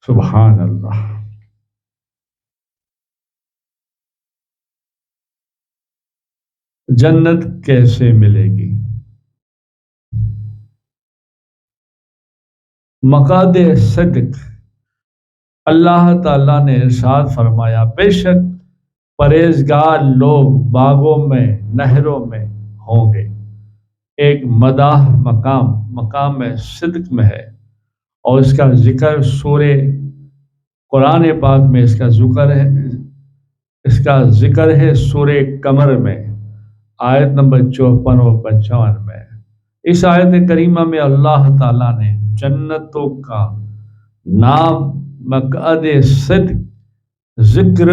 سبحان اللہ۔ جنت کیسے ملے گی؟ مقاد صدق، اللہ تعالیٰ نے ارشاد فرمایا بے شک پرہیزگار لوگ باغوں میں نہروں میں ہوں گے۔ ایک مداح مقام صدق میں ہے، اور اس کا ذکر سورہ قرآن پاک میں اس کا ذکر ہے سورہ قمر میں آیت نمبر 54 اور 55 میں۔ اس آیت کریمہ میں اللہ تعالیٰ نے جنتوں کا نام مقعد صدق ذکر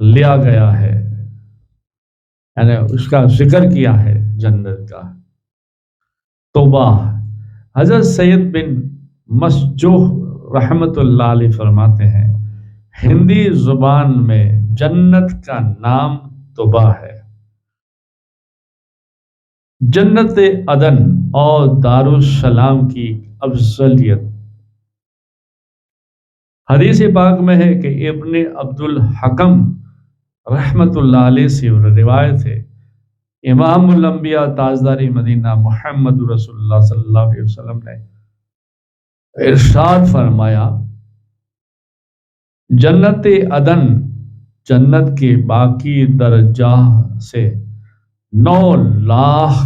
لیا گیا ہے، یعنی اس کا ذکر کیا ہے جنت کا۔ توبہ، حضرت سید بن مسجوح رحمت اللہ علیہ فرماتے ہیں ہندی زبان میں جنت کا نام توبہ ہے۔ جنت عدن اور دارالسلام کی افضلیت حدیث پاک میں ہے کہ ابن عبد الحکم رحمت اللہ علیہ سے روایت ہے، امام الانبیاء تاجدار مدینہ محمد رسول اللہ صلی اللہ علیہ وسلم نے ارشاد فرمایا جنت عدن جنت کے باقی درجہ سے 9 لاکھ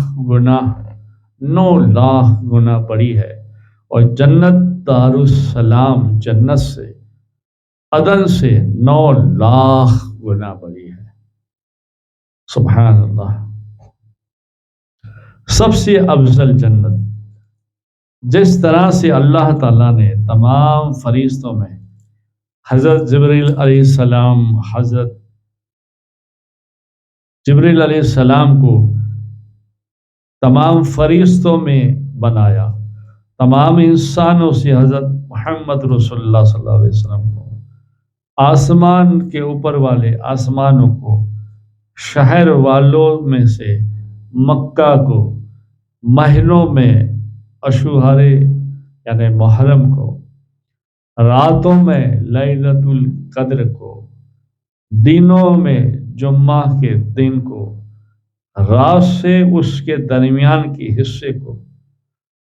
گنا بڑی ہے، اور جنت دارالسلام جنت سے عدن سے 9 لاکھ گنا بڑی ہے۔ سبحان اللہ۔ سب سے افضل جنت، جس طرح سے اللہ تعالیٰ نے تمام فرشتوں میں حضرت جبریل علیہ السلام کو تمام فرشتوں میں بنایا، تمام انسانوں سے حضرت محمد رسول اللہ صلی اللہ علیہ وسلم کو، آسمان کے اوپر والے آسمانوں کو، شہر والوں میں سے مکہ کو، مہینوں میں اشہرے یعنی محرم کو، راتوں میں لیلۃ القدر کو، دنوں میں جمعہ کے دن کو، رات سے اس کے درمیان کے حصے کو،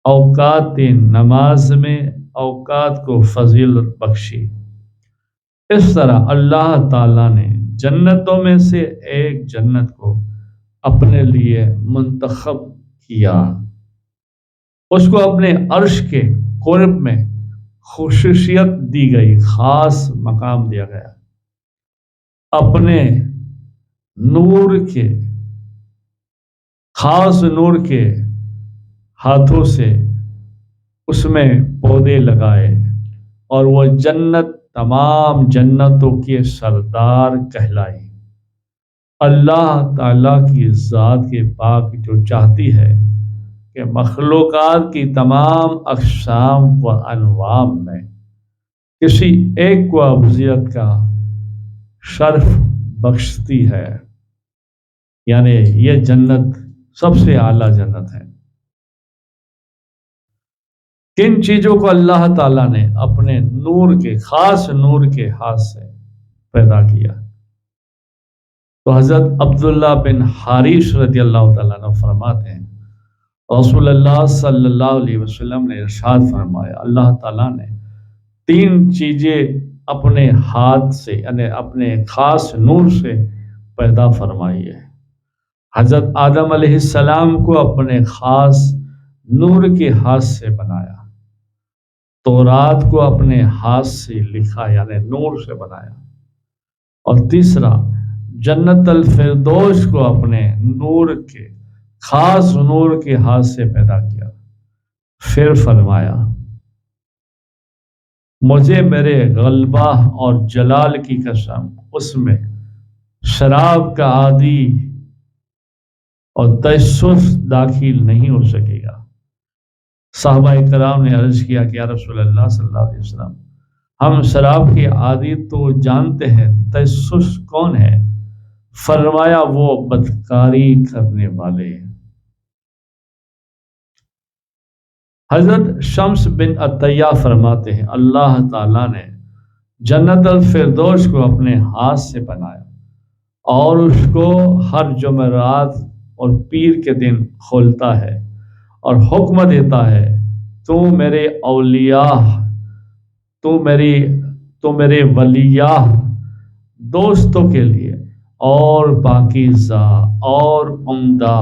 اوقات نماز میں اوقات کو فضیلت بخشی۔ اس طرح اللہ تعالیٰ نے جنتوں میں سے ایک جنت کو اپنے لیے منتخب کیا، اس کو اپنے عرش کے قرب میں خصوصیت دی گئی، خاص مقام دیا گیا، اپنے خاص نور کے ہاتھوں سے اس میں پودے لگائے، اور وہ جنت تمام جنتوں کے سردار کہلائی۔ اللہ تعالیٰ کی ذات کے پاک جو چاہتی ہے کہ مخلوقات کی تمام اقسام و انواع میں کسی ایک کو افضلیت کا شرف بخشتی ہے، یعنی یہ جنت سب سے اعلیٰ جنت ہے۔ کن چیزوں کو اللہ تعالیٰ نے اپنے خاص نور کے ہاتھ سے پیدا کیا؟ تو حضرت عبداللہ بن حارث رضی اللہ تعالیٰ عنہ فرماتے ہیں رسول اللہ صلی اللہ علیہ وسلم نے ارشاد فرمایا اللہ تعالیٰ نے 3 چیزیں اپنے ہاتھ سے یعنی اپنے خاص نور سے پیدا فرمائی ہے۔ حضرت آدم علیہ السلام کو اپنے خاص نور کے ہاتھ سے بنایا، تورات کو اپنے ہاتھ سے لکھا یعنی نور سے بنایا، اور تیسرا جنت الفردوس کو اپنے خاص نور کے ہاتھ سے پیدا کیا۔ پھر فرمایا مجھے میرے غلبہ اور جلال کی قسم اس میں شراب کا عادی اور تجسس داخل نہیں ہو سکے گا۔ صحابہ کرام نے عرض کیا کہ یا رسول اللہ صلی اللہ علیہ وسلم ہم شراب کے عادی تو جانتے ہیں، تجسس کون ہے؟ فرمایا وہ بدکاری کرنے والے۔ حضرت شمس بن عطیہ فرماتے ہیں اللہ تعالیٰ نے جنت الفردوس کو اپنے ہاتھ سے بنایا اور اس کو ہر جمعرات اور پیر کے دن کھولتا ہے اور حکم دیتا ہے تو میرے اولیاء تو میری تو میرے ولیاء دوستوں کے لیے اور پاکیزہ اور عمدہ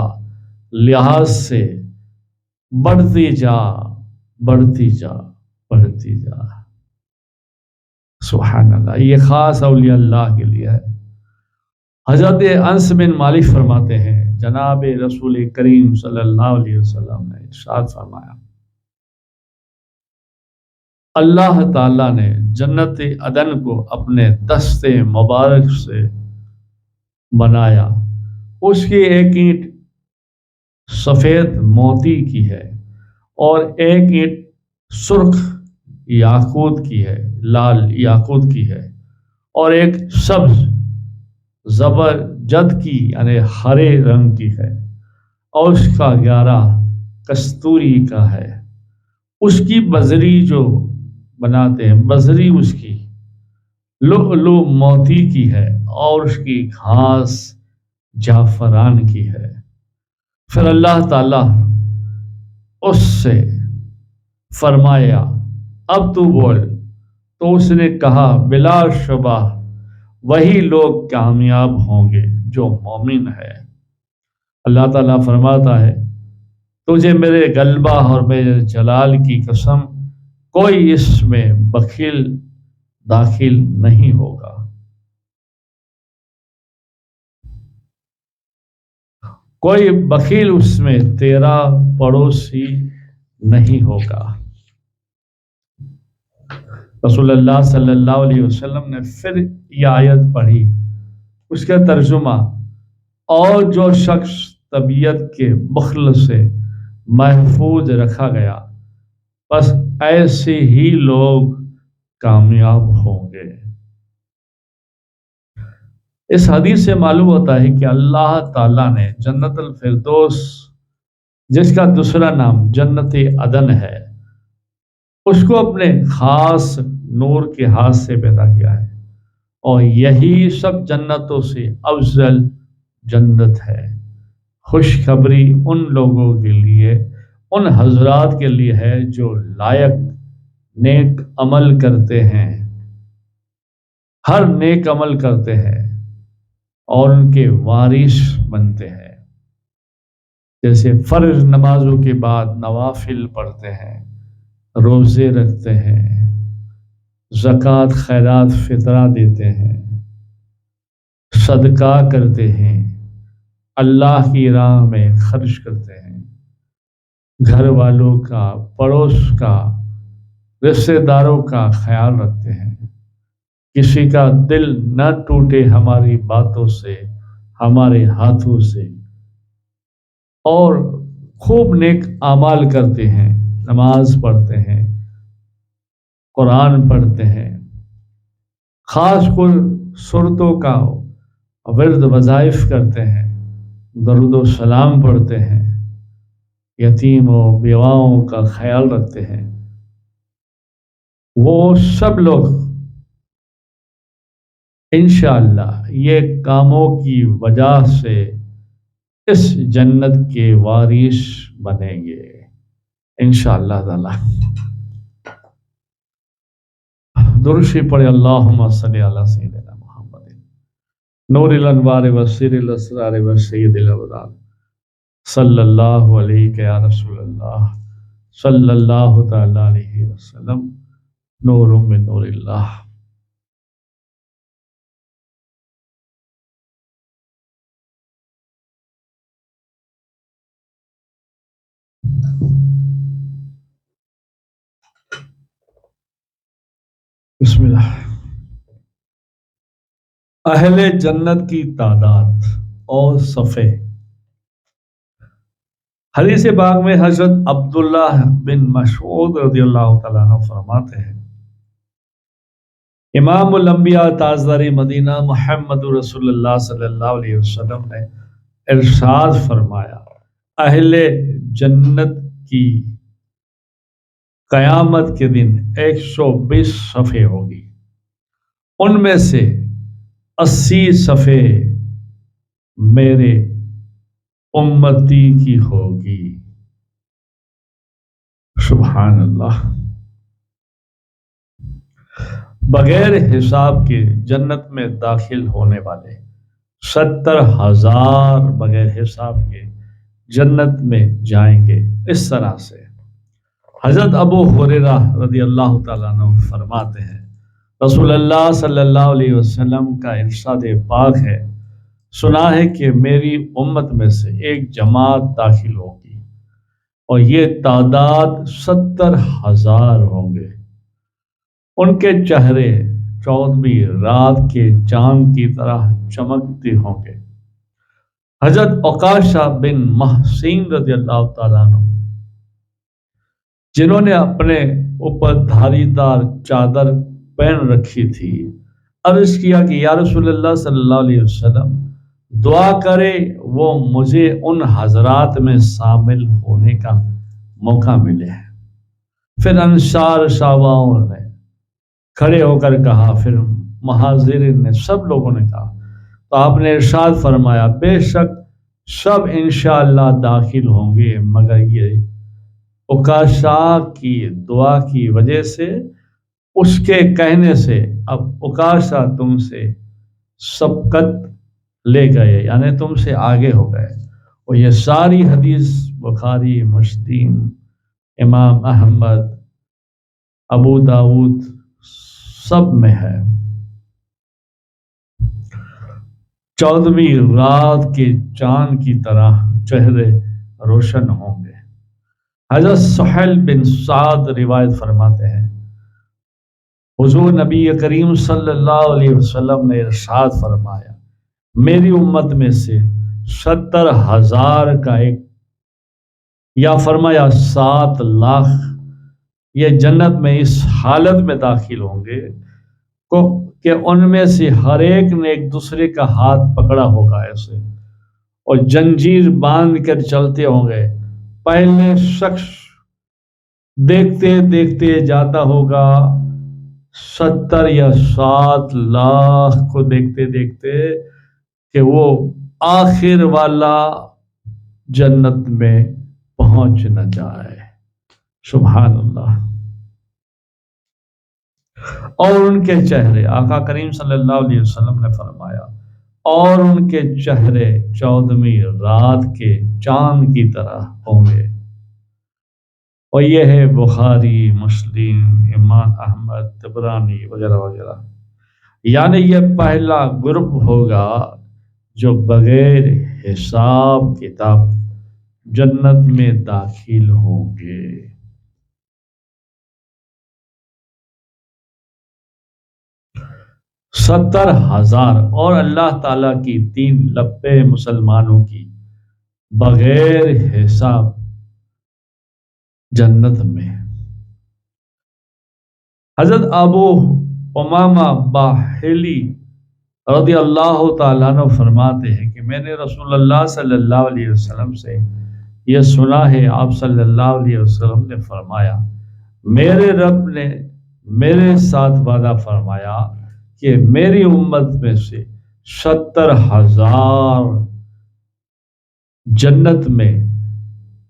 لحاظ سے بڑھتی جا بڑھتی جا بڑھتی جا۔ سبحان اللہ، یہ خاص اولیاء اللہ کے لیے ہے۔ حضرت انس بن مالک فرماتے ہیں جناب رسول کریم صلی اللہ علیہ وسلم نے ارشاد فرمایا اللہ تعالیٰ نے جنت عدن کو اپنے دست مبارک سے بنایا، اس کی ایک اینٹ سفید موتی کی ہے اور ایک اینٹ سرخ یاقوت کی ہے، لال یاقوت کی ہے، اور ایک سبز زبرجد کی یعنی ہرے رنگ کی ہے، اور اس کا گیارہ کستوری کا ہے۔ اس کی بزری جو بناتے ہیں، بزری اس کی لؤلؤ موتی کی ہے اور اس کی گھاس جعفران کی ہے۔ پھر اللہ تعالیٰ اس سے فرمایا اب تو بول، تو اس نے کہا بلا شبہ وہی لوگ کامیاب ہوں گے جو مومن ہے۔ اللہ تعالیٰ فرماتا ہے تجھے میرے غلبہ اور میرے جلال کی قسم کوئی اس میں بخیل داخل نہیں ہوگا۔ کوئی بخیل اس میں تیرا پڑوسی نہیں ہوگا۔ رسول اللہ صلی اللہ علیہ وسلم نے پھر یہ آیت پڑھی، اس کا ترجمہ، اور جو شخص طبیعت کے بخل سے محفوظ رکھا گیا بس ایسے ہی لوگ کامیاب ہوں گے۔ اس حدیث سے معلوم ہوتا ہے کہ اللہ تعالیٰ نے جنت الفردوس، جس کا دوسرا نام جنت عدن ہے، اس کو اپنے خاص نور کے ہاتھ سے پیدا کیا ہے، اور یہی سب جنتوں سے افضل جنت ہے۔ خوشخبری ان لوگوں کے لیے، ان حضرات کے لیے ہے جو لائق نیک عمل کرتے ہیں، ہر نیک عمل کرتے ہیں اور ان کے وارث بنتے ہیں، جیسے فرض نمازوں کے بعد نوافل پڑھتے ہیں، روزے رکھتے ہیں، زکوٰۃ خیرات فطرہ دیتے ہیں، صدقہ کرتے ہیں، اللہ کی راہ میں خرچ کرتے ہیں، گھر والوں کا، پڑوس کا، رشتہ داروں کا خیال رکھتے ہیں، کسی کا دل نہ ٹوٹے ہماری باتوں سے، ہمارے ہاتھوں سے، اور خوب نیک اعمال کرتے ہیں، نماز پڑھتے ہیں، قرآن پڑھتے ہیں، خاص کر سورتوں کا ورد وظائف کرتے ہیں، درود و سلام پڑھتے ہیں، یتیم و بیواؤں کا خیال رکھتے ہیں، وہ سب لوگ انشاءاللہ یہ کاموں کی وجہ سے اس جنت کے وارث بنیں گے انشاءاللہ تعالی۔ درود شریف پڑھے اللہم صلی علی سیدنا محمد نور الانوار وسیر الاسرار وسید الابرار صلی اللہ علیہ یا رسول اللہ صلی اللہ تعالی علیہ وسلم نور من نور اللہ۔ بسم اللہ۔ اہل جنت کی تعداد اور صفحے۔ حدیث پاک میں حضرت عبداللہ بن مسعود رضی اللہ تعالیٰ عنہ فرماتے ہیں امام الانبیاء تاجدار مدینہ محمد رسول اللہ صلی اللہ علیہ وسلم نے ارشاد فرمایا اہل جنت کی قیامت کے دن 120 صفحے ہوگی، ان میں سے 80 صفحے میرے امتی کی ہوگی۔ سبحان اللہ۔ بغیر حساب کے جنت میں داخل ہونے والے 70,000 بغیر حساب کے جنت میں جائیں گے۔ اس طرح سے حضرت ابو ہریرہ رضی اللہ تعالیٰ عنہ فرماتے ہیں، رسول اللہ صلی اللہ علیہ وسلم کا ارشاد پاک ہے، سنا ہے کہ میری امت میں سے ایک جماعت داخل ہوگی اور یہ تعداد 70,000 ہوں گے۔ ان کے چہرے 14ویں رات کے چاند کی طرح چمکتے ہوں گے۔ حضرت عکاشہ بن محسن رضی اللہ تعالیٰ عنہ، جنہوں نے اپنے اوپر دھاری دار چادر پہن رکھی تھی، عرض کیا کہ یا رسول اللہ صلی اللہ علیہ وسلم، دعا کرے وہ مجھے ان حضرات میں شامل ہونے کا موقع ملے۔ پھر انصار صحابہ نے کھڑے ہو کر کہا، پھر مہاجرین نے، سب لوگوں نے کہا، تو آپ نے ارشاد فرمایا، بے شک سب انشاءاللہ داخل ہوں گے مگر یہ عکاشہ کی دعا کی وجہ سے، اس کے کہنے سے اب عکاشہ تم سے سبقت لے گئے، یعنی تم سے آگے ہو گئے۔ اور یہ ساری حدیث بخاری، مسلم، امام احمد، ابو داود سب میں ہے۔ 14ویں رات کے چاند کی طرح چہرے روشن ہوں گے۔ حضرت سہیل بن سعد روایت فرماتے ہیں، حضور نبی کریم صلی اللہ علیہ وسلم نے ارشاد فرمایا، میری امت میں سے 70,000 کا ایک، یا فرمایا 7 لاکھ، یہ جنت میں اس حالت میں داخل ہوں گے کہ ان میں سے ہر ایک نے ایک دوسرے کا ہاتھ پکڑا ہوگا ایسے، اور زنجیر باندھ کر چلتے ہوں گے۔ پہلے شخص دیکھتے دیکھتے جاتا ہوگا 70 یا 7 لاکھ کو دیکھتے دیکھتے کہ وہ آخر والا جنت میں پہنچ نہ جائے۔ سبحان اللہ۔ اور ان کے چہرے، آقا کریم صلی اللہ علیہ وسلم نے فرمایا، اور ان کے چہرے 14ویں رات کے چاند کی طرح ہوں گے۔ اور یہ ہے بخاری، مسلم، امام احمد، طبرانی وغیرہ وغیرہ۔ یعنی یہ پہلا گروپ ہوگا جو بغیر حساب کتاب جنت میں داخل ہوں گے۔ ستر ہزار اور اللہ تعالیٰ کی 3 لپے مسلمانوں کی بغیر حساب جنت میں۔ حضرت ابو امامہ باہلی رضی اللہ تعالیٰ عنہ فرماتے ہیں کہ میں نے رسول اللہ صلی اللہ علیہ وسلم سے یہ سنا ہے، آپ صلی اللہ علیہ وسلم نے فرمایا، میرے رب نے میرے ساتھ وعدہ فرمایا کہ میری امت میں سے 70,000 جنت میں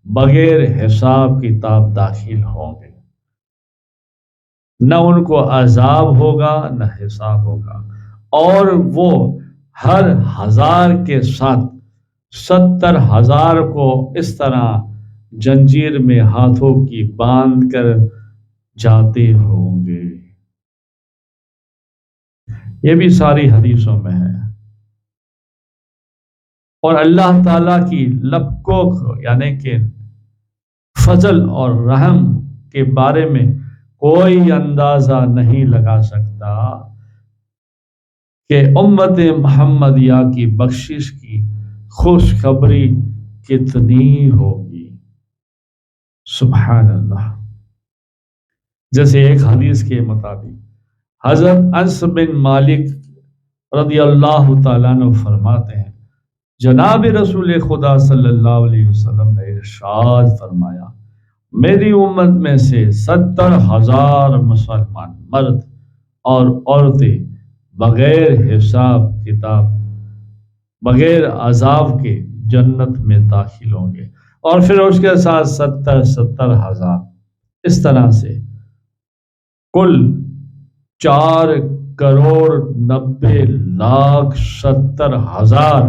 بغیر حساب کتاب داخل ہوں گے، نہ ان کو عذاب ہوگا نہ حساب ہوگا، اور وہ ہر 1000 کے ساتھ 70,000 کو اس طرح زنجیر میں ہاتھوں کی باندھ کر جاتے ہوں گے۔ یہ بھی ساری حدیثوں میں ہے۔ اور اللہ تعالیٰ کی لپکوں کو، یعنی کہ فضل اور رحم کے بارے میں کوئی اندازہ نہیں لگا سکتا کہ امت محمدیہ کی بخشش کی خوشخبری کتنی ہوگی۔ سبحان اللہ۔ جیسے ایک حدیث کے مطابق حضرت انس بن مالک رضی اللہ تعالیٰ عنہ فرماتے ہیں، جناب رسول خدا صلی اللہ علیہ وسلم نے ارشاد فرمایا، میری امت میں سے 70,000 مسلمان مرد اور عورتیں بغیر حساب کتاب بغیر عذاب کے جنت میں داخل ہوں گے، اور پھر اس کے ساتھ 70,000 اس طرح سے کل 4,90,70,000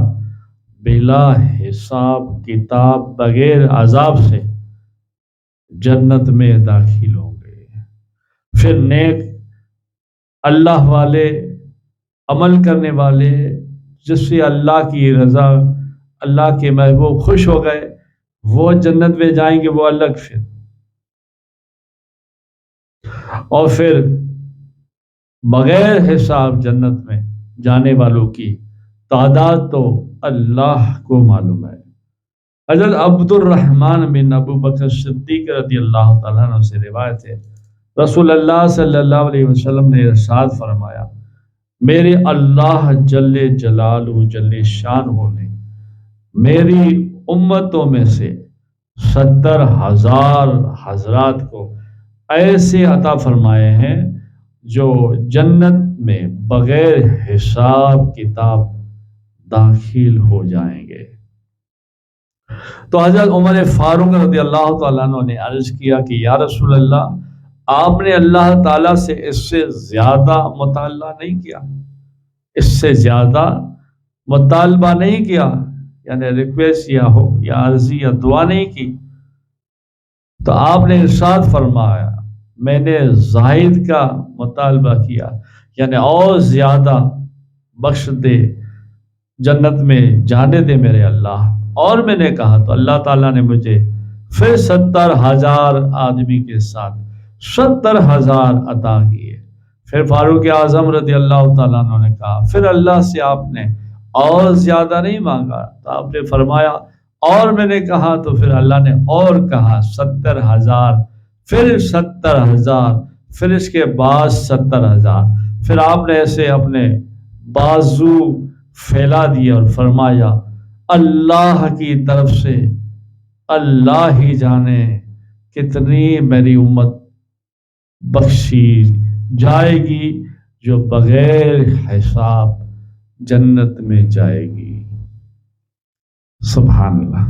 بلا حساب کتاب بغیر عذاب سے جنت میں داخل ہوں گے۔ پھر نیک اللہ والے عمل کرنے والے جس سے اللہ کی رضا اللہ کے محبوب خوش ہو گئے وہ جنت میں جائیں گے، وہ الگ پھر۔ اور پھر بغیر حساب جنت میں جانے والوں کی تعداد تو اللہ کو معلوم ہے۔ حضرت عبد الرحمن بن ابو بکر صدیق رضی اللہ تعالیٰ عنہ سے روایت ہے، رسول اللہ صلی اللہ علیہ وسلم نے ارشاد فرمایا، میرے اللہ جل جلالہ جل شانہ نے میری امتوں میں سے 70,000 حضرات کو ایسے عطا فرمائے ہیں جو جنت میں بغیر حساب کتاب داخل ہو جائیں گے۔ تو حضرت عمر فاروق رضی اللہ تعالیٰ عنہ نے عرض کیا کہ یا رسول اللہ، آپ نے اللہ تعالیٰ سے اس سے زیادہ مطالبہ نہیں کیا، اس سے زیادہ مطالبہ نہیں کیا، یعنی ریکویسٹ یا عرضی یا دعا نہیں کی؟ تو آپ نے ارشاد فرمایا، میں نے زاہد کا مطالبہ کیا، یعنی اور زیادہ بخش دے، جنت میں جانے دے میرے اللہ۔ اور میں نے کہا تو اللہ تعالیٰ نے مجھے پھر 70,000 آدمی کے ساتھ 70,000 عطا کیے۔ پھر فاروق اعظم رضی اللہ تعالیٰ عنہ نے کہا، پھر اللہ سے آپ نے اور زیادہ نہیں مانگا؟ تو آپ نے فرمایا اور میں نے کہا تو پھر اللہ نے اور کہا 70,000، پھر 70,000، پھر اس کے بعد 70,000۔ پھر آپ نے ایسے اپنے بازو پھیلا دیے اور فرمایا، اللہ کی طرف سے اللہ ہی جانے کتنی میری امت بخشی جائے گی جو بغیر حساب جنت میں جائے گی۔ سبحان اللہ۔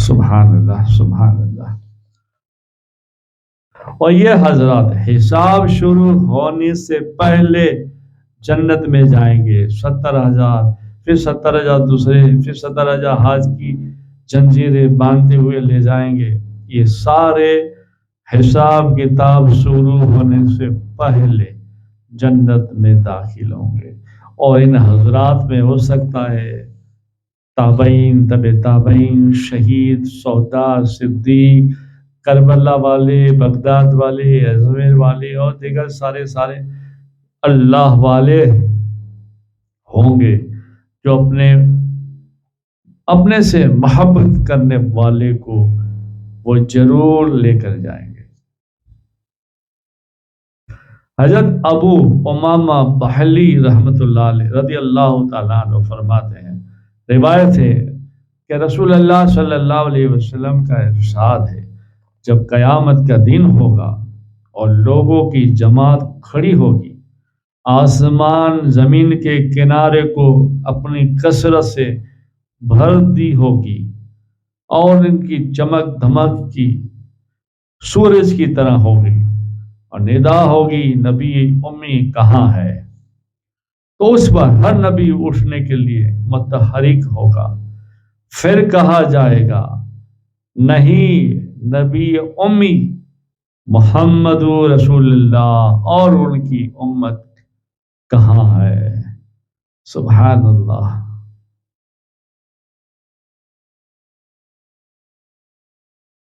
سبحان اللہ، سبحان اللہ۔ اور یہ حضرات حساب شروع ہونے سے پہلے جنت میں جائیں گے، 70,000، پھر 70,000 دوسرے، پھر 70,000 حج کی زنجیریں باندھتے ہوئے لے جائیں گے۔ یہ سارے حساب کتاب شروع ہونے سے پہلے جنت میں داخل ہوں گے۔ اور ان حضرات میں ہو سکتا ہے تابعین، تبع تابعین، شہید، شہداء، صدیق، کربلا والے، بغداد والے، اجمیر والے اور دیگر سارے اللہ والے ہوں گے جو اپنے سے محبت کرنے والے کو وہ ضرور لے کر جائیں گے۔ حضرت ابو امامہ بحلی رحمۃ اللہ علیہ رضی اللہ تعالیٰ عنہ فرماتے ہیں، روایت ہے کہ رسول اللہ صلی اللہ علیہ وسلم کا ارشاد ہے، جب قیامت کا دن ہوگا اور لوگوں کی جماعت کھڑی ہوگی، آسمان زمین کے کنارے کو اپنی کثرت سے بھر دی ہوگی اور ان کی چمک دھمک کی سورج کی طرح ہوگی، اور ندا ہوگی، نبی امی کہاں ہے؟ تو اس پر ہر نبی اٹھنے کے لیے متحرک ہوگا۔ پھر کہا جائے گا، نہیں، نبی امی محمد رسول اللہ اور ان کی امت کہاں ہے؟ سبحان اللہ۔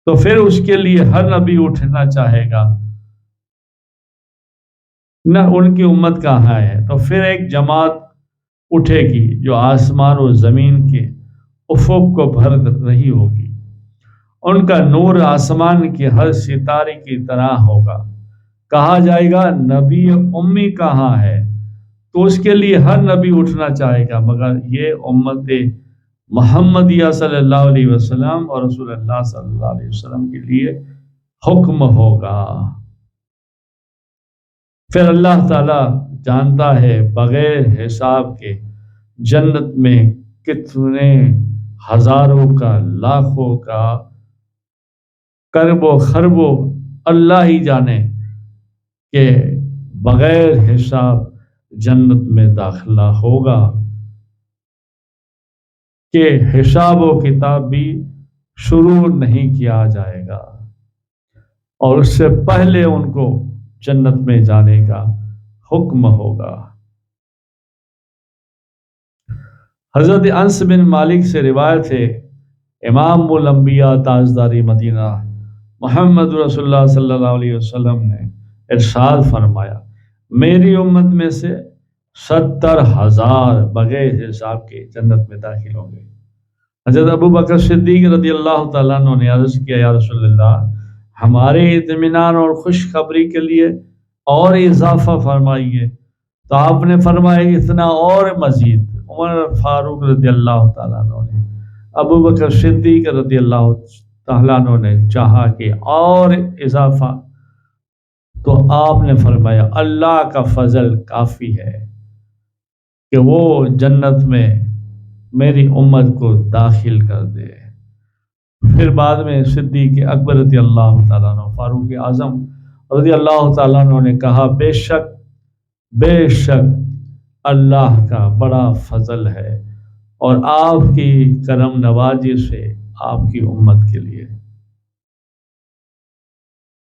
تو پھر اس کے لیے ہر نبی اٹھنا چاہے گا، نہ ان کی امت کہاں ہے؟ تو پھر ایک جماعت اٹھے گی جو آسمان و زمین کے افق کو بھر رہی ہوگی، ان کا نور آسمان کے ہر ستارے کی طرح ہوگا۔ کہا جائے گا، نبی امی کہاں ہے؟ تو اس کے لیے ہر نبی اٹھنا چاہے گا، مگر یہ امت محمدیہ صلی اللہ علیہ وسلم اور رسول اللہ صلی اللہ علیہ وسلم کے لیے حکم ہوگا۔ پھر اللہ تعالی جانتا ہے بغیر حساب کے جنت میں کتنے ہزاروں کا، لاکھوں کا، کربوں خربوں اللہ ہی جانے کہ بغیر حساب جنت میں داخلہ ہوگا، کہ حساب و کتاب بھی شروع نہیں کیا جائے گا اور اس سے پہلے ان کو جنت میں جانے کا حکم ہوگا۔ حضرت انس بن مالک سے روایت ہے، امام الانبیاء تاجدار مدینہ محمد رسول اللہ صلی اللہ علیہ وسلم نے ارشاد فرمایا، میری امت میں سے 70,000 بغیر حساب کے جنت میں داخل ہوں گے۔ حضرت ابو بکر صدیق رضی اللہ تعالیٰ عنہ نے عرض کیا، یا رسول اللہ، ہمارے اطمینان اور خوشخبری کے لیے اور اضافہ فرمائیے۔ تو آپ نے فرمایا اتنا اور مزید۔ عمر فاروق رضی اللہ تعالیٰ عنہ نے، ابو بکر صدیق رضی اللہ تعالیٰ عنہ نے چاہا کہ اور اضافہ، تو آپ نے فرمایا اللہ کا فضل کافی ہے کہ وہ جنت میں میری امت کو داخل کر دے۔ پھر بعد میں صدیق اکبر رضی اللہ تعالیٰ عنہ، فاروق اعظم رضی اللہ تعالیٰ عنہ نے کہا، بے شک اللہ کا بڑا فضل ہے اور آپ کی کرم نوازی سے آپ کی امت کے لیے،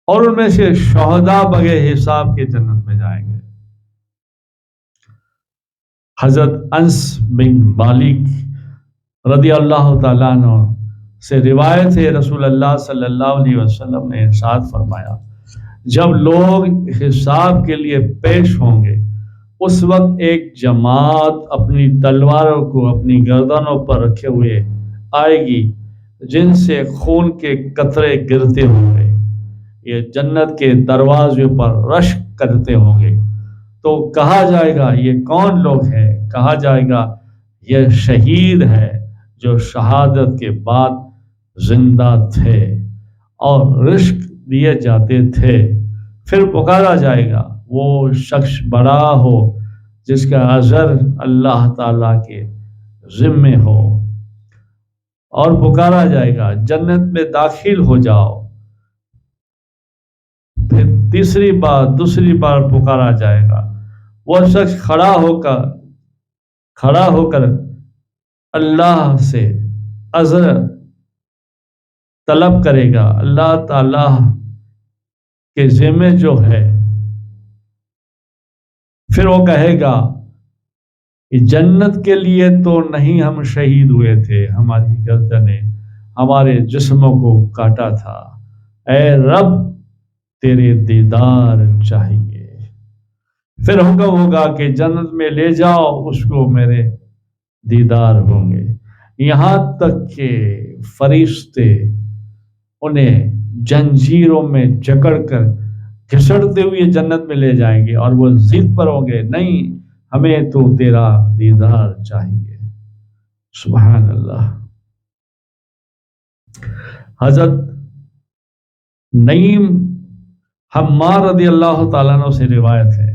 اور ان میں سے شہداء بغیر حساب کے جنت میں جائیں گے۔ حضرت انس بن مالک رضی اللہ تعالیٰ عنہ سے روایت ہے، رسول اللہ صلی اللہ علیہ وسلم نے ارشاد فرمایا، جب لوگ حساب کے لیے پیش ہوں گے اس وقت ایک جماعت اپنی تلواروں کو اپنی گردنوں پر رکھے ہوئے آئے گی جن سے خون کے قطرے گرتے ہوں گے، یہ جنت کے دروازے پر رشک کرتے ہوں گے۔ تو کہا جائے گا یہ کون لوگ ہیں؟ کہا جائے گا یہ شہید ہے جو شہادت کے بعد زندہ تھے اور رزق دیے جاتے تھے۔ پھر پکارا جائے گا وہ شخص بڑا ہو جس کا اجر اللہ تعالیٰ کے ذمے ہو، اور پکارا جائے گا جنت میں داخل ہو جاؤ۔ پھر دوسری بار پکارا جائے گا، وہ شخص کھڑا ہو کر اللہ سے اجر طلب کرے گا، اللہ تعالیٰ کے ذمے جو ہے۔ پھر وہ کہے گا کہ جنت کے لیے تو نہیں ہم شہید ہوئے تھے، ہماری گردنیں ہمارے جسموں کو کاٹا تھا، اے رب تیرے دیدار چاہیے۔ پھر حکم ہوگا کہ جنت میں لے جاؤ اس کو، میرے دیدار ہوں گے، یہاں تک کہ فرشتے انہیں جنجیروں میں جکڑ کر گھسڑتے ہوئے جنت میں لے جائیں گے، اور وہ ضد پر ہوں گے، نہیں ہمیں تو تیرا دیدار چاہیے۔ سبحان اللہ۔ حضرت نعیم حمار رضی اللہ تعالیٰ عنہ سے روایت ہے،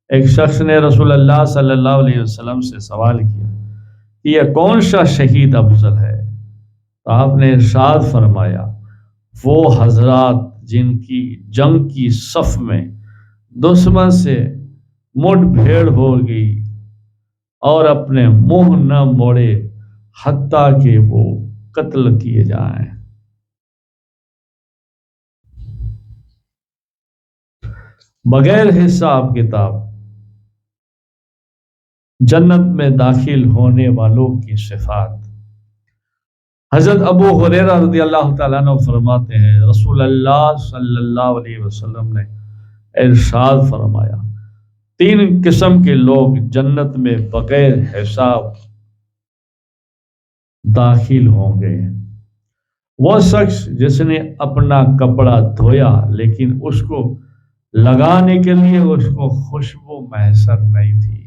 ایک شخص نے رسول اللہ صلی اللہ علیہ وسلم سے سوال کیا کہ یہ کون سا شہید افضل ہے؟ تو آپ نے ارشاد فرمایا، وہ حضرات جن کی جنگ کی صف میں دشمن سے مٹ بھیڑ ہو گئی اور اپنے منہ نہ موڑے حتیٰ کہ وہ قتل کیے جائیں۔ بغیر حساب کتاب جنت میں داخل ہونے والوں کی صفات۔ حضرت ابو ہریرہ رضی اللہ تعالیٰ عنہ فرماتے ہیں، رسول اللہ صلی اللہ علیہ وسلم نے ارشاد فرمایا، 3 قسم کے لوگ جنت میں بغیر حساب داخل ہوں گے۔ وہ شخص جس نے اپنا کپڑا دھویا لیکن اس کو لگانے کے لیے اس کو خوشبو میسر نہیں تھی.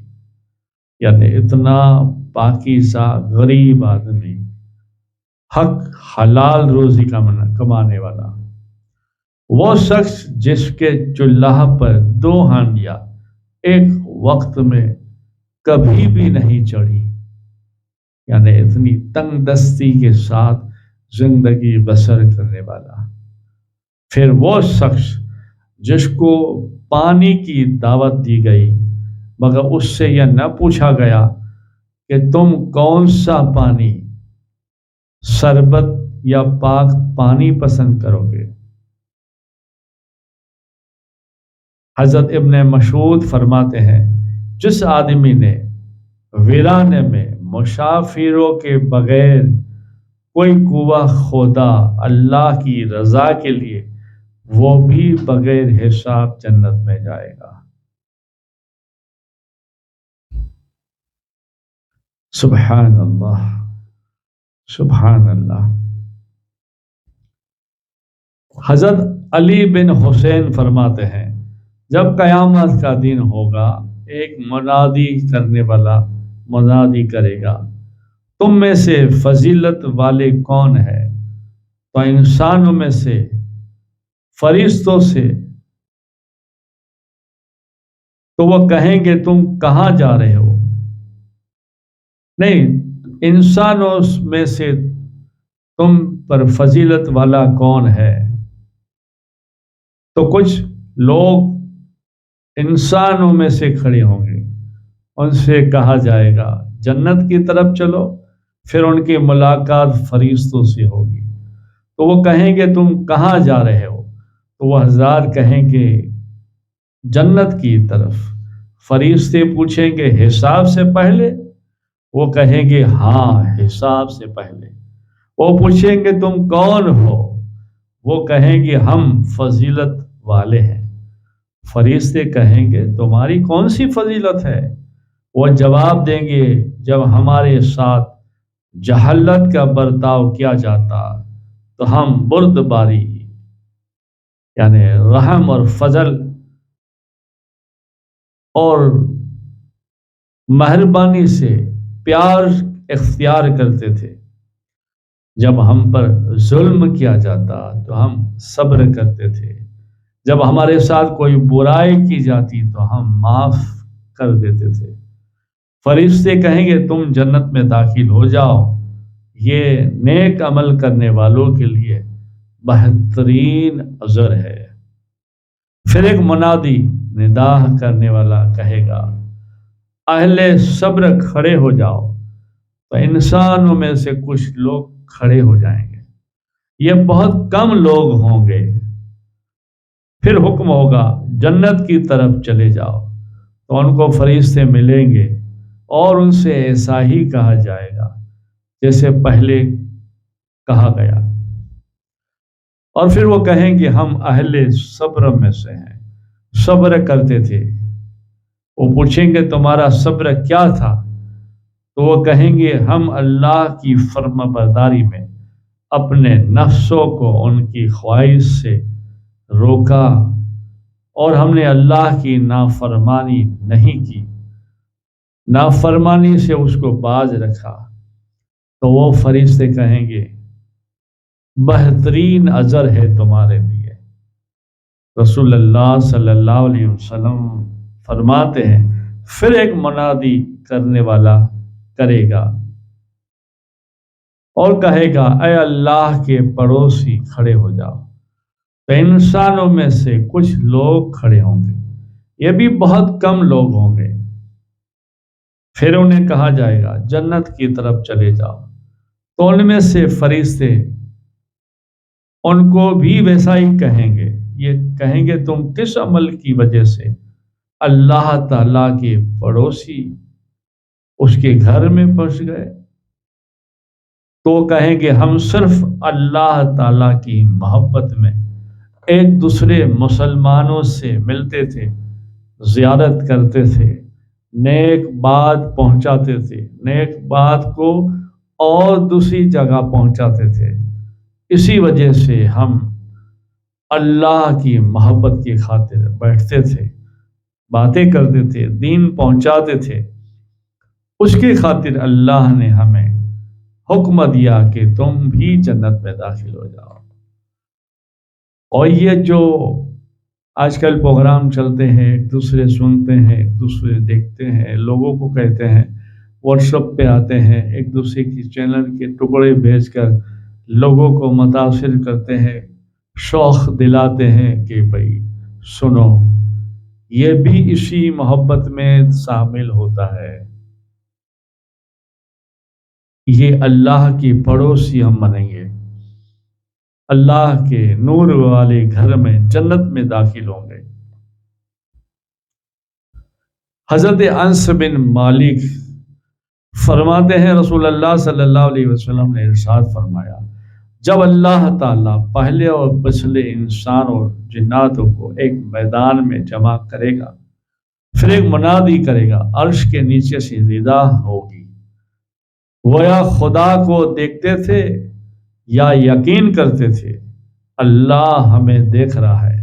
یعنی اتنا پاکیزہ غریب آدمی، حق حلال روزی کمانے والا، وہ شخص جس کے چولہا پر 2 ہانڈیاں ایک وقت میں کبھی بھی نہیں چڑھی، یعنی اتنی تنگ دستی کے ساتھ زندگی بسر کرنے والا. پھر وہ شخص جس کو پانی کی دعوت دی گئی مگر اس سے یہ نہ پوچھا گیا کہ تم کون سا پانی، شربت یا پاک پانی پسند کرو گے. حضرت ابن مسعود فرماتے ہیں جس آدمی نے ویرانے میں مسافروں کے بغیر کوئی کنواں کھودا اللہ کی رضا کے لیے، وہ بھی بغیر حساب جنت میں جائے گا. سبحان اللہ، سبحان اللہ. حضرت علی بن حسین فرماتے ہیں جب قیامت کا دن ہوگا ایک منادی کرنے والا منادی کرے گا، تم میں سے فضیلت والے کون ہے؟ تو انسانوں میں سے، فرشتوں سے، تو وہ کہیں گے تم کہاں جا رہے ہو؟ نہیں، انسانوں میں سے تم پر فضیلت والا کون ہے؟ تو کچھ لوگ انسانوں میں سے کھڑے ہوں گے، ان سے کہا جائے گا جنت کی طرف چلو. پھر ان کی ملاقات فرشتوں سے ہوگی، تو وہ کہیں گے تم کہاں جا رہے ہو؟ تو وہ حضرات کہیں گے جنت کی طرف. فرشتے پوچھیں گے حساب سے پہلے؟ وہ کہیں گے ہاں حساب سے پہلے. وہ پوچھیں گے تم کون ہو؟ وہ کہیں گے ہم فضیلت والے ہیں. فرشتے کہیں گے تمہاری کون سی فضیلت ہے؟ وہ جواب دیں گے جب ہمارے ساتھ جہالت کا برتاؤ کیا جاتا تو ہم بردباری، یعنی رحم اور فضل اور مہربانی سے پیار اختیار کرتے تھے. جب ہم پر ظلم کیا جاتا تو ہم صبر کرتے تھے. جب ہمارے ساتھ کوئی برائی کی جاتی تو ہم معاف کر دیتے تھے. فرشتے کہیں گے تم جنت میں داخل ہو جاؤ، یہ نیک عمل کرنے والوں کے لیے بہترین اجر ہے. پھر ایک منادی ندا کرنے والا کہے گا اہل صبر کھڑے ہو جاؤ. تو انسانوں میں سے کچھ لوگ کھڑے ہو جائیں گے، یہ بہت کم لوگ ہوں گے. پھر حکم ہوگا جنت کی طرف چلے جاؤ. تو ان کو فرشتے ملیں گے اور ان سے ایسا ہی کہا جائے گا جیسے پہلے کہا گیا. اور پھر وہ کہیں گے ہم اہل صبر میں سے ہیں، صبر کرتے تھے. وہ پوچھیں گے تمہارا صبر کیا تھا؟ تو وہ کہیں گے ہم اللہ کی فرما برداری میں اپنے نفسوں کو ان کی خواہش سے روکا اور ہم نے اللہ کی نافرمانی نہیں کی، نافرمانی سے اس کو باز رکھا. تو وہ فرشتے کہیں گے بہترین اجر ہے تمہارے لیے. رسول اللہ صلی اللہ علیہ وسلم فرماتے ہیں پھر ایک منادی کرنے والا کرے گا اور کہے گا اے اللہ کے پڑوسی کھڑے ہو جاؤ. تو انسانوں میں سے کچھ لوگ کھڑے ہوں گے، یہ بھی بہت کم لوگ ہوں گے. پھر انہیں کہا جائے گا جنت کی طرف چلے جاؤ. تو ان میں سے فرشتے ان کو بھی ویسا ہی کہیں گے. یہ کہیں گے تم کس عمل کی وجہ سے اللہ تعالیٰ کے پڑوسی اس کے گھر میں پہنچ گئے؟ تو کہیں گے ہم صرف اللہ تعالیٰ کی محبت میں ایک دوسرے مسلمانوں سے ملتے تھے، زیارت کرتے تھے، نیک بات پہنچاتے تھے، نیک بات کو اور دوسری جگہ پہنچاتے تھے. اسی وجہ سے ہم اللہ کی محبت کی خاطر بیٹھتے تھے، باتیں کرتے تھے، دین پہنچاتے تھے، اس کی خاطر اللہ نے ہمیں حکم دیا کہ تم بھی جنت میں داخل ہو جاؤ۔ اور یہ جو آج کل پروگرام چلتے ہیں، ایک دوسرے سنتے ہیں، ایک دوسرے دیکھتے ہیں، لوگوں کو کہتے ہیں، واٹس ایپ پہ آتے ہیں، ایک دوسرے کی چینل کے ٹکڑے بھیج کر لوگوں کو متاثر کرتے ہیں، شوق دلاتے ہیں کہ بھائی سنو، یہ بھی اسی محبت میں شامل ہوتا ہے۔ یہ اللہ کی پڑوسی ہم بنیں گے، اللہ کے نور والے گھر میں جنت میں داخل ہوں گے۔ حضرت انس بن مالک فرماتے ہیں رسول اللہ صلی اللہ علیہ وسلم نے ارشاد فرمایا، جب اللہ تعالیٰ پہلے اور پچھلے انسان اور جناتوں کو ایک میدان میں جمع کرے گا، پھر ایک منادی کرے گا، عرش کے نیچے سے ندا ہوگی، وہ یا خدا کو دیکھتے تھے یا یقین کرتے تھے اللہ ہمیں دیکھ رہا ہے،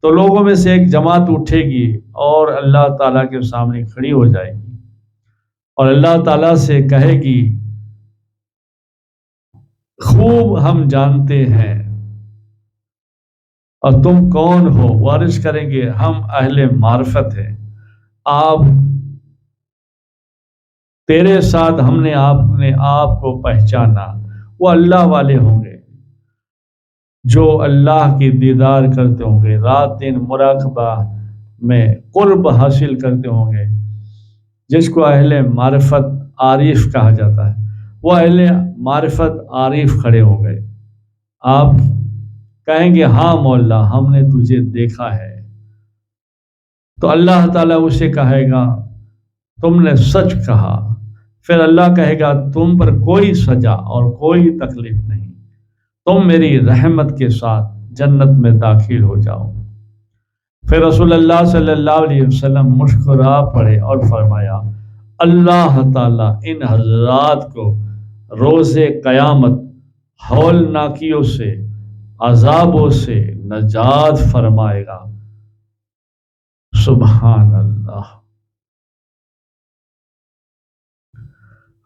تو لوگوں میں سے ایک جماعت اٹھے گی اور اللہ تعالیٰ کے سامنے کھڑی ہو جائے گی اور اللہ تعالیٰ سے کہے گی، خوب ہم جانتے ہیں اور تم کون ہو؟ وہ عرض کریں گے، ہم اہل معرفت ہیں، آپ تیرے ساتھ ہم نے آپ کو پہچانا۔ وہ اللہ والے ہوں گے جو اللہ کی دیدار کرتے ہوں گے، رات دن مراقبہ میں قرب حاصل کرتے ہوں گے، جس کو اہل معرفت عارف کہا جاتا ہے۔ وہ اہل معرفت عارف کھڑے ہوں گے، آپ کہیں گے ہاں مولا ہم نے تجھے دیکھا ہے، تو اللہ تعالیٰ اسے کہے گا تم نے سچ کہا۔ پھر اللہ کہے گا تم پر کوئی سزا اور کوئی تکلیف نہیں، تم میری رحمت کے ساتھ جنت میں داخل ہو جاؤ۔ پھر رسول اللہ صلی اللہ علیہ وسلم مسکرا پڑے اور فرمایا، اللہ تعالیٰ ان حضرات کو روز قیامت ہولناکیوں سے، عذابوں سے نجات فرمائے گا۔ سبحان اللہ۔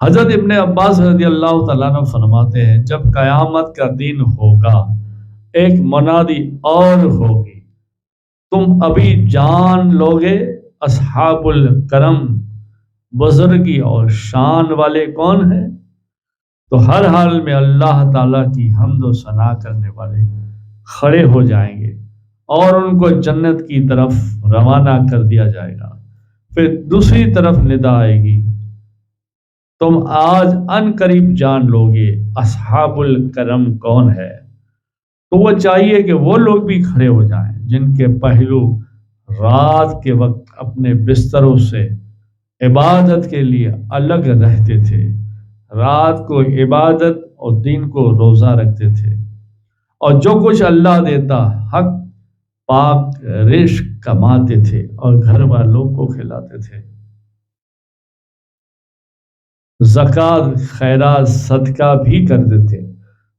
حضرت ابن عباس رضی اللہ تعالیٰ عنہ فرماتے ہیں، جب قیامت کا دن ہوگا ایک منادی اور ہوگی، تم ابھی جان لوگے اصحاب الکرم، بزرگی اور شان والے کون ہیں؟ تو ہر حال میں اللہ تعالیٰ کی حمد و ثنا کرنے والے کھڑے ہو جائیں گے اور ان کو جنت کی طرف روانہ کر دیا جائے گا۔ پھر دوسری طرف ندا آئے گی، تم آج ان قریب جان لوگے اصحاب الکرم کون ہے۔ تو وہ چاہیے کہ وہ لوگ بھی کھڑے ہو جائیں جن کے پہلو رات کے وقت اپنے بستروں سے عبادت کے لیے الگ رہتے تھے، رات کو عبادت اور دن کو روزہ رکھتے تھے، اور جو کچھ اللہ دیتا حق پاک رزق کماتے تھے اور گھر والوں کو کھلاتے تھے، زکوٰۃ خیرات صدقہ بھی کرتے تھے۔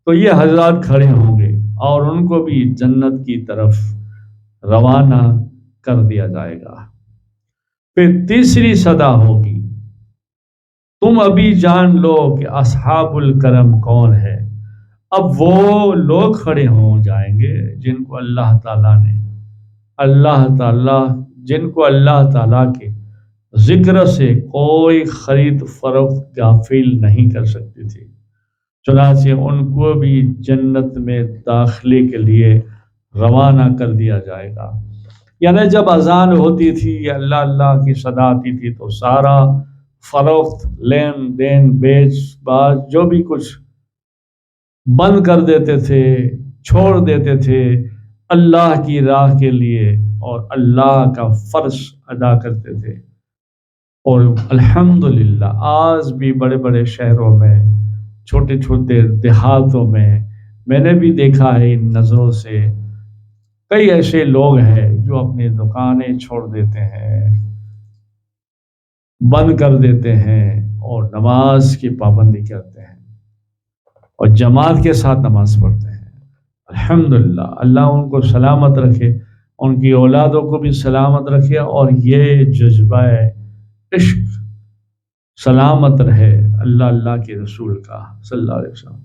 تو یہ حضرات کھڑے ہوں گے اور ان کو بھی جنت کی طرف روانہ کر دیا جائے گا۔ پھر تیسری صدا ہوگی، تم ابھی جان لو کہ اصحاب الکرم کون ہے۔ اب وہ لوگ کھڑے ہو جائیں گے جن کو اللہ تعالیٰ کے ذکر سے کوئی خرید فروخت غافل نہیں کر سکتی تھی، چنانچہ ان کو بھی جنت میں داخلے کے لیے روانہ کر دیا جائے گا۔ یعنی جب اذان ہوتی تھی یا اللہ اللہ کی صدا آتی تھی تو سارا فروخت، لین دین، بیچ باچ جو بھی کچھ بند کر دیتے تھے، چھوڑ دیتے تھے اللہ کی راہ کے لیے، اور اللہ کا فرض ادا کرتے تھے۔ اور الحمدللہ آج بھی بڑے بڑے شہروں میں، چھوٹے چھوٹے دیہاتوں میں نے بھی دیکھا ہے ان نظروں سے، کئی ایسے لوگ ہیں جو اپنی دکانیں چھوڑ دیتے ہیں، بند کر دیتے ہیں اور نماز کی پابندی کرتے ہیں اور جماعت کے ساتھ نماز پڑھتے ہیں۔ الحمدللہ، اللہ ان کو سلامت رکھے، ان کی اولادوں کو بھی سلامت رکھے، اور یہ جذبہ عشق سلامت رہے اللہ کے رسول کا صلی اللہ علیہ وسلم۔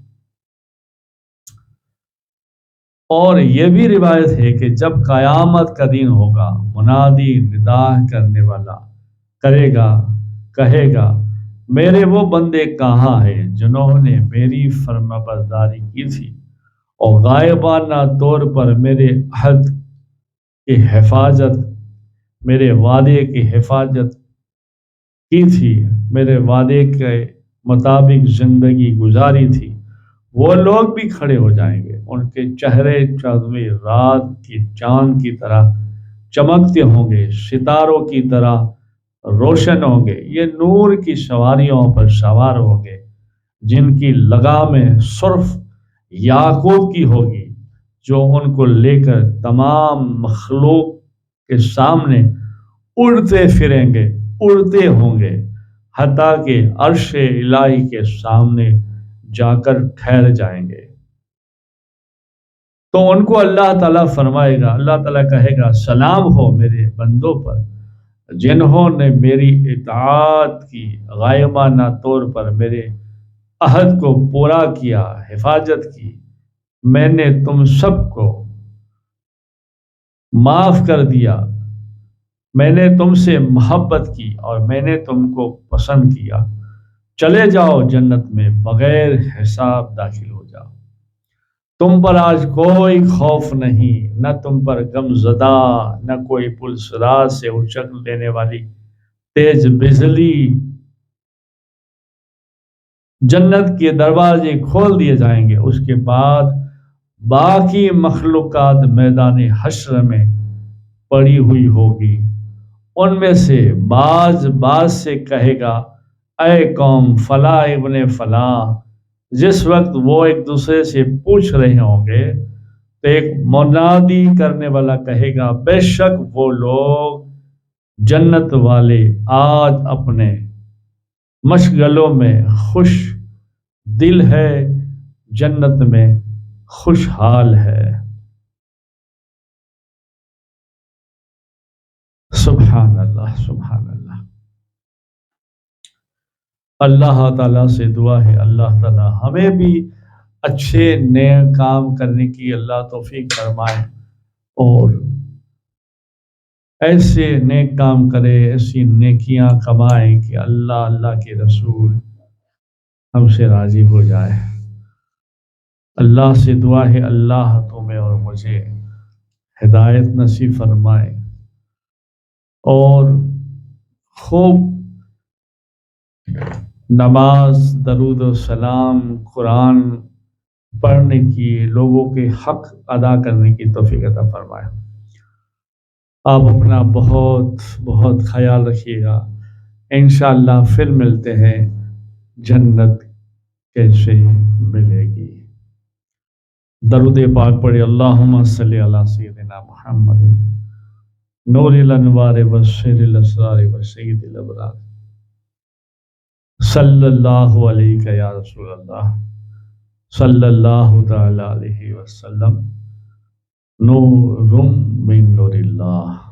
اور یہ بھی روایت ہے کہ جب قیامت کا دن ہوگا، منادی ندا کرنے والا کہے گا میرے وہ بندے کہاں ہیں جنہوں نے میری فرما برداری کی تھی اور غائبانہ طور پر میرے عہد کی حفاظت، میرے وعدے کی حفاظت کی تھی، میرے وعدے کے مطابق زندگی گزاری تھی۔ وہ لوگ بھی کھڑے ہو جائیں گے، ان کے چہرے 14ویں رات کی چاند کی طرح چمکتے ہوں گے، ستاروں کی طرح روشن ہوں گے۔ یہ نور کی سواریوں پر سوار ہوں گے جن کی لگامیں صرف یاقوت کی ہوگی، جو ان کو لے کر تمام مخلوق کے سامنے اڑتے پھریں گے، اڑتے ہوں گے، حتیٰ کہ عرش الہی کے سامنے جا کر ٹھہر جائیں گے۔ تو ان کو اللہ تعالیٰ فرمائے گا، اللہ تعالیٰ کہے گا سلام ہو میرے بندوں پر جنہوں نے میری اطاعت کی، غائبانہ طور پر میرے عہد کو پورا کیا، حفاظت کی۔ میں نے تم سب کو معاف کر دیا، میں نے تم سے محبت کی اور میں نے تم کو پسند کیا۔ چلے جاؤ جنت میں، بغیر حساب داخل ہو جاؤ۔ تم پر آج کوئی خوف نہیں، نہ تم پر غم زدہ، نہ کوئی پلس راز سے اچک لینے والی تیز بجلی۔ جنت کے دروازے کھول دیے جائیں گے، اس کے بعد باقی مخلوقات میدان حشر میں پڑی ہوئی ہوگی۔ ان میں سے بعض سے کہے گا اے قوم فلاں ابن فلاں۔ جس وقت وہ ایک دوسرے سے پوچھ رہے ہوں گے تو ایک منادی کرنے والا کہے گا بے شک وہ لوگ جنت والے آج اپنے مشغلوں میں خوش دل ہے، جنت میں خوشحال ہے۔ سبحان اللہ، سبحان اللہ۔ اللہ تعالیٰ سے دعا ہے اللہ تعالیٰ ہمیں بھی اچھے نیک کام کرنے کی اللہ توفیق فرمائے، اور ایسے نیک کام کرے، ایسی نیکیاں کمائیں کہ اللہ کے رسول ہم سے راضی ہو جائے۔ اللہ سے دعا ہے اللہ تمہیں اور مجھے ہدایت نصیب فرمائے، اور خوب نماز، درود و سلام، قرآن پڑھنے کی، لوگوں کے حق ادا کرنے کی توفیق عطا فرمائے۔ آپ اپنا بہت بہت خیال رکھیے گا، انشاءاللہ پھر ملتے ہیں۔ جنت کیسے ملے گی؟ درود پاک پڑھے، اللہم صلی علی سیدنا محمد نور الانوار وسر الاسرار وسید الابرار صلی اللہ علیہ یا رسول اللہ صلی اللہ تعالی علیہ وسلم، نور من نور اللہ۔